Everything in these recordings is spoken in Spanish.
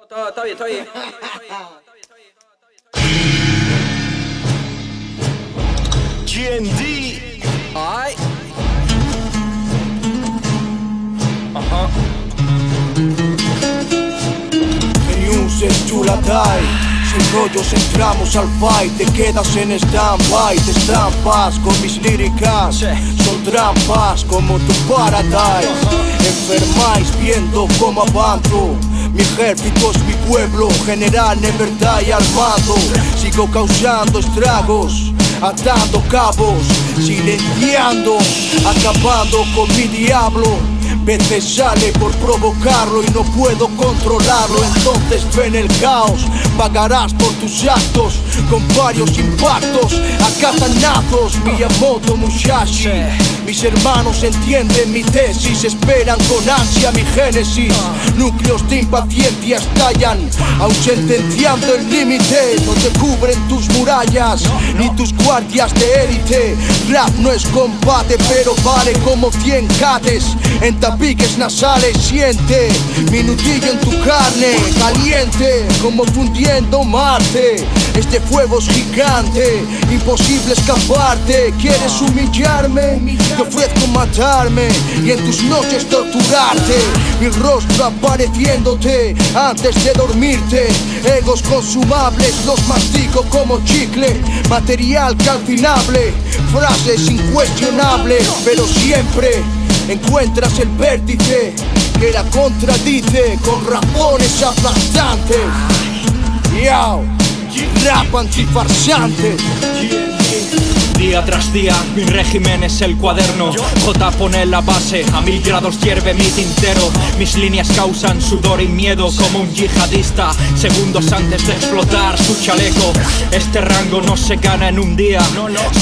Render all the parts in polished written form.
Está bien, está bien. GND. Ay. Ajá. News es chula die. Sin rollos entramos al fight. Te quedas en stand-by. Te estampas con mis líricas. Son trampas como tu paradise. Enfermáis viendo cómo avanzo. Mi ejército es mi pueblo. General Never Die armado. Sigo causando estragos, atando cabos, silenciando, acabando con mi diablo. Veces sale por provocarlo y no puedo controlarlo. Entonces ven el caos, pagarás por tus actos con varios impactos a katanazos. Miyamoto Musashi. Mis hermanos entienden mi tesis, esperan con ansia mi génesis. Núcleos de impaciencia estallan, aún sentenciando el límite. No te cubren tus murallas, ni tus guardias de élite. Rap no es combate, pero vale como 100 cates en tapiques nasales. Siente mi nudillo en tu carne, caliente como fundiendo Marte. Este fuego es gigante, imposible escaparte. ¿Quieres humillarme? Te ofrezco matarme y en tus noches torturarte. Mi rostro apareciéndote antes de dormirte. Egos consumables los mastico como chicle. Material calcinable, frases incuestionables. Pero siempre encuentras el vértice que la contradice con razones aplastantes. Yao, rap antifarsante. Día tras día, mi régimen es el cuaderno. J pone la base, a 1000 grados hierve mi tintero. Mis líneas causan sudor y miedo como un yihadista, segundos antes de explotar su chaleco. Este rango no se gana en un día,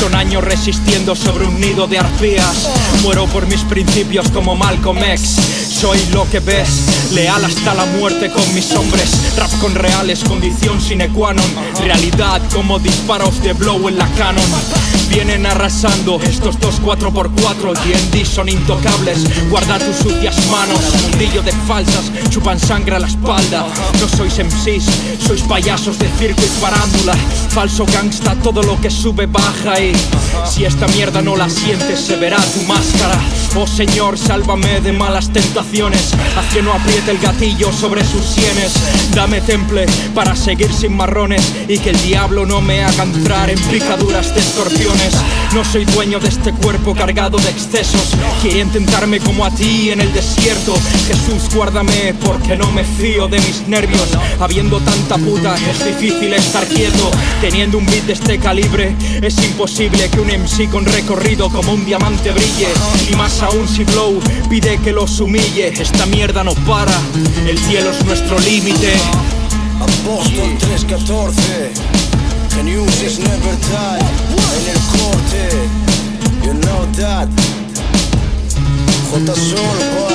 son años resistiendo sobre un nido de arpías. Muero por mis principios como Malcolm X. Soy lo que ves, leal hasta la muerte con mis hombres. Rap con reales, condición sine qua non. Realidad como disparos de blow en la Canon. Vienen arrasando estos 2 4x4. GND son intocables, guarda tus sucias manos. Mundillo de falsas, chupan sangre a la espalda. No sois MCs, sois payasos de circo y farándula. Falso gangsta, todo lo que sube baja. Y si esta mierda no la sientes, se verá tu máscara. Oh Señor, sálvame de malas tentaciones. Haz que no apriete el gatillo sobre sus sienes. Dame temple para seguir sin marrones y que el diablo no me haga entrar en picaduras de escorpiones. No soy dueño de este cuerpo cargado de excesos. Quieren tentarme como a ti en el desierto. Jesús, guárdame porque no me fío de mis nervios. Habiendo tanta puta es difícil estar quieto. Teniendo un beat de este calibre es imposible que un MC con recorrido como un diamante brille. Y más aún si Blow pide que los humille. Esta mierda no para, el cielo es nuestro límite. Apóstol 314, News is never die. En el corte, you know that. J Sol,